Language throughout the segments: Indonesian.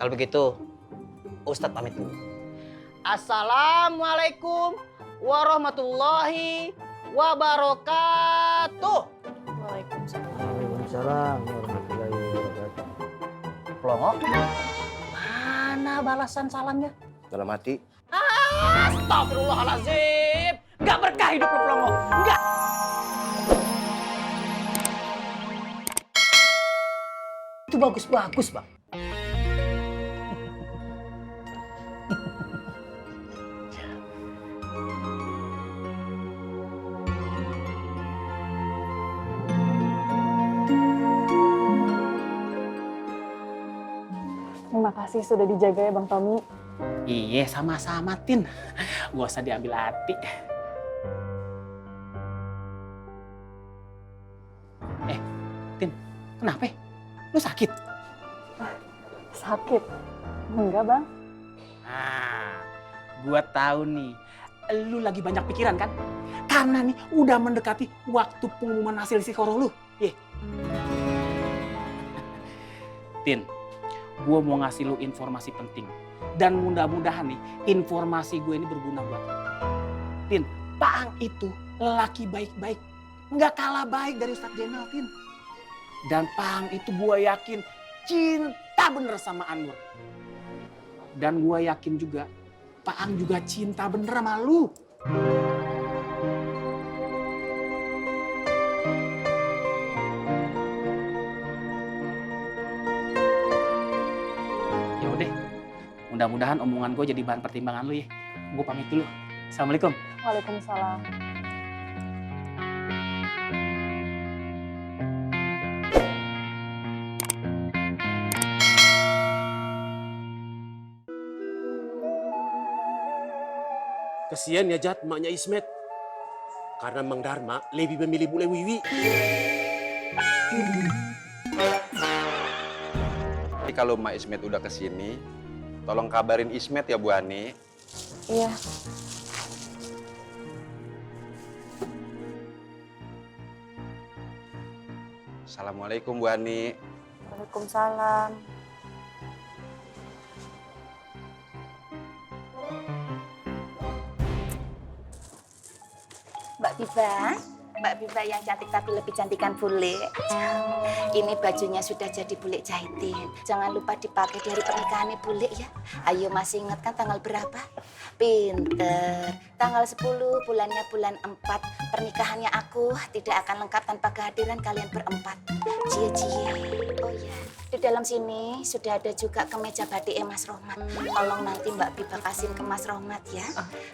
Kalau begitu, Ustadz pamit dulu. Assalamualaikum warahmatullahi wabarakatuh. Waalaikumsalam. Waalaikumsalam warahmatullahi wabarakatuh. Pelongo, mana balasan salamnya? Dalam hati. Astagfirullahaladzim. Nggak berkah hidup lu, Pelongo. Nggak. Itu bagus-bagus, Bang. Terima kasih sudah dijaga ya Bang Tommy. Iya, sama-sama, Tin. Gak usah diambil hati. Tin, kenapa? Lu sakit? Sakit? Enggak Bang. Nah, gua tahu nih. Lu lagi banyak pikiran kan? Karena nih udah mendekati waktu pengumuman hasil psikolog lu. Tin, gua mau ngasih lu informasi penting. Dan mudah-mudahan nih informasi gue ini berguna buat lu. Tin, Paang itu lelaki baik-baik. Nggak kalah baik dari Ustadz Jenal, Tin. Dan Paang itu gue yakin cinta bener sama Anwar. Dan gue yakin juga Paang juga cinta bener sama lu. Ya udah, mudah-mudahan omongan gue jadi bahan pertimbangan lu ya. Gue pamit dulu. Assalamualaikum. Waalaikumsalam. Kesian ya Jat, maknya Ismet. Karena Mang Dharma lebih memilih Bule Wiwi. Jadi kalau Mak Ismet udah kesini, tolong kabarin Ismet ya Bu Ani. Iya. Assalamualaikum Bu Ani. Waalaikumsalam. Mbak Biba yang cantik tapi lebih cantikan bule. Ini bajunya sudah jadi bule jahitin. Jangan lupa dipakai di hari pernikahannya bule ya. Ayo masih ingat kan tanggal berapa? Pinter. Tanggal 10 bulannya bulan 4. Pernikahannya aku tidak akan lengkap tanpa kehadiran kalian berempat. Cie-cie. Oh ya, di dalam sini sudah ada juga kemeja batik Mas Rohmat. Tolong nanti Mbak Biba kasihin ke Mas Rohmat ya.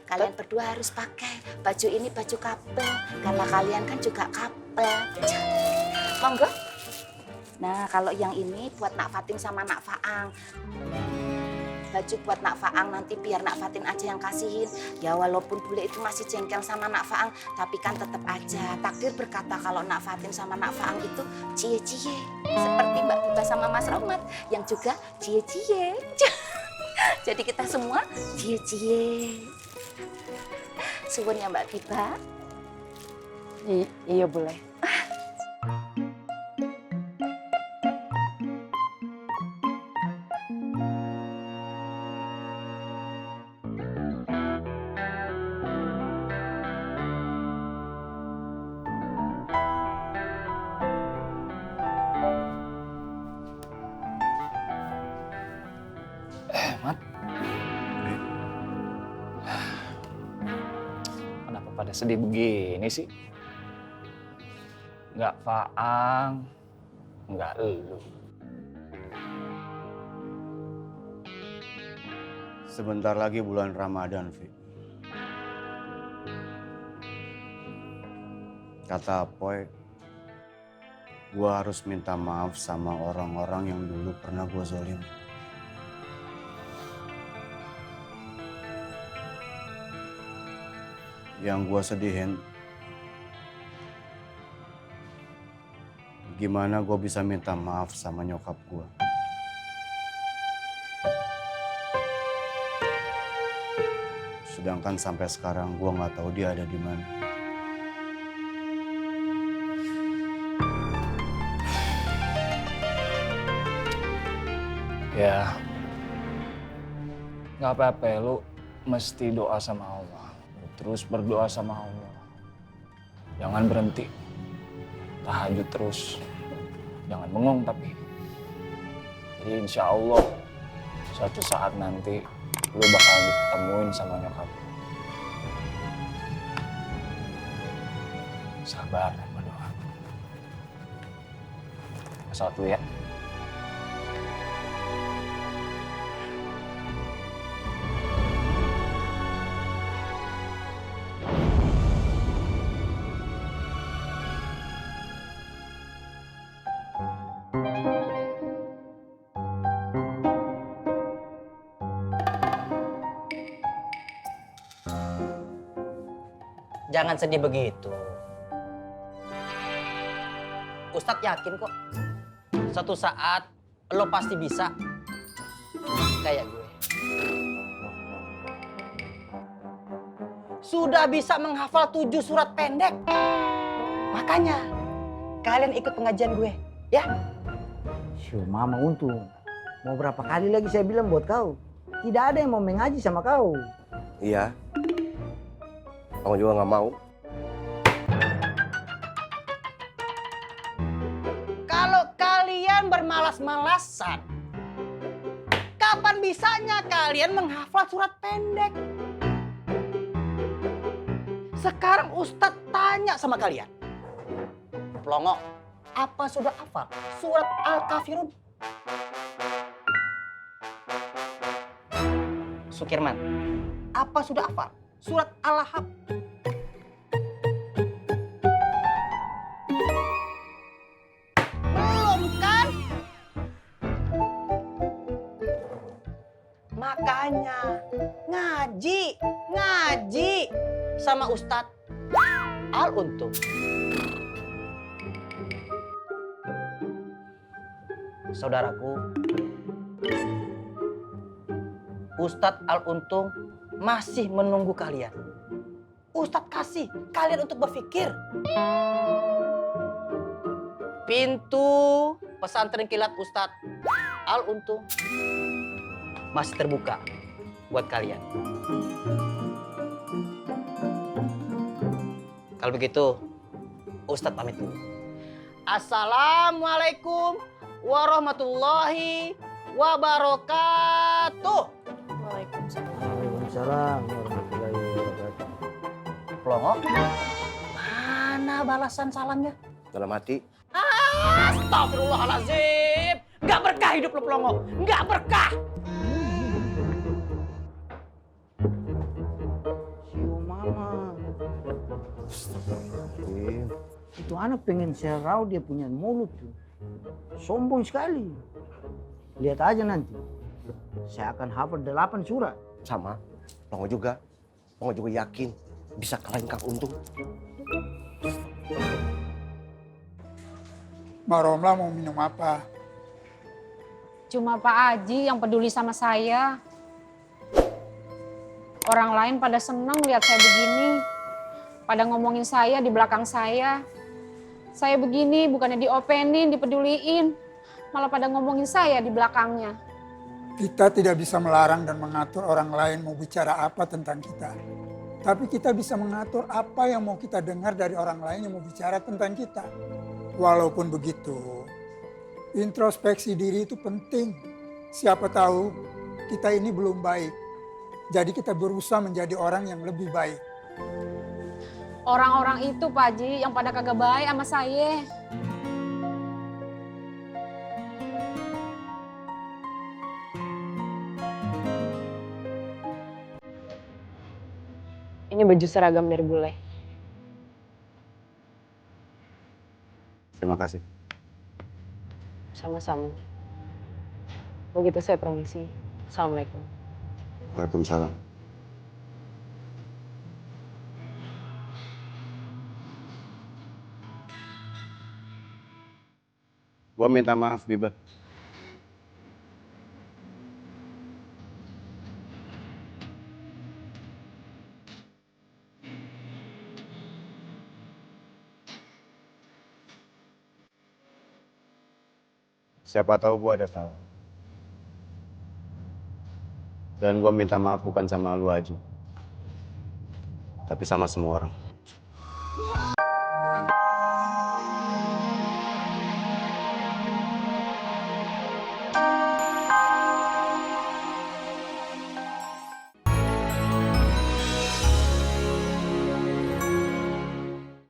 Kalian berdua harus pakai. Baju ini baju couple. Karena kalian kan juga couple. Monggo. Nah, kalau yang ini buat Nak Fatin sama Nak Faang. Baju buat Nak Faang nanti biar Nak Fatin aja yang kasihin. Ya walaupun bule itu masih jengkel sama Nak Faang, tapi kan tetap aja takdir berkata kalau Nak Fatin sama Nak Faang itu cie-cie. Seperti Mbak Biba sama Mas Rohmat yang juga cie-cie. Jadi kita semua cie-cie. Suwun ya Mbak Biba. Iya boleh. Kenapa pada sedih begini sih? Nggak Faang, nggak elu. Sebentar lagi bulan Ramadan, Vi. Kata Apoy, gua harus minta maaf sama orang-orang yang dulu pernah gua zolim. Yang gua sedihin, gimana gua bisa minta maaf sama nyokap gua. Sedangkan sampai sekarang gua nggak tahu dia ada di mana. Ya, Nggak apa-apa, lu mesti doa sama Allah. Terus berdoa sama Allah. Jangan berhenti. Tahajud terus. Jangan bengong tapi. Jadi insya Allah suatu saat nanti lu bakal ditemuin sama nyokap lu. Sabar dan berdoa. Salat dulu ya. Jangan sedih begitu. Ustadz yakin kok, suatu saat lo pasti bisa kayak gue. Sudah bisa menghafal 7 surat pendek. Makanya kalian ikut pengajian gue, ya? Mama untung. Mau berapa kali lagi saya bilang buat kau. Tidak ada yang mau mengaji sama kau. Iya. Kamu juga nggak mau. Kalau kalian bermalas-malasan, kapan bisanya kalian menghafal surat pendek? Sekarang Ustadz tanya sama kalian. Pelongo, apa sudah hafal surat Al-Kafirun? Sukirman, apa sudah hafal surat Al-Lahab? Belum kan? Makanya ngaji sama Ustadz Al-Untung. Saudaraku, Ustadz Al-Untung masih menunggu kalian. Ustadz kasih kalian untuk berpikir. Pintu pesantren kilat Ustadz Al-Untung masih terbuka buat kalian. Kalau begitu, Ustadz pamit dulu. Assalamualaikum warahmatullahi wabarakatuh. Waalaikumsalam warahmatullahi wabarakatuh. Pelongo, mana balasan salamnya? Dalam hati. Astagfirullahaladzim. Nggak berkah hidup lo, Pelongo. Nggak berkah. Mama. Itu anak pengen saya raut dia punya mulut tuh. Sombong sekali. Lihat aja nanti. Saya akan hafal 8 surat. Sama. Pongo juga yakin bisa kalahin Kang Untung. Mbak Romla mau minum apa? Cuma Pak Haji yang peduli sama saya. Orang lain pada senang lihat saya begini. Pada ngomongin saya di belakang saya. Saya begini bukannya diopenin, dipeduliin. Malah pada ngomongin saya di belakangnya. Kita tidak bisa melarang dan mengatur orang lain mau bicara apa tentang kita. Tapi kita bisa mengatur apa yang mau kita dengar dari orang lain yang mau bicara tentang kita. Walaupun begitu, introspeksi diri itu penting. Siapa tahu kita ini belum baik. Jadi kita berusaha menjadi orang yang lebih baik. Orang-orang itu Pak Haji yang pada kagak baik sama saya. Ini baju seragam dari bule. Terima kasih. Sama-sama. Begitu saya permisi. Assalamualaikum. Waalaikumsalam. Gua minta maaf, Biba. Siapa tahu gua ada salah. Dan gue minta maaf bukan sama lu aja, tapi sama semua orang.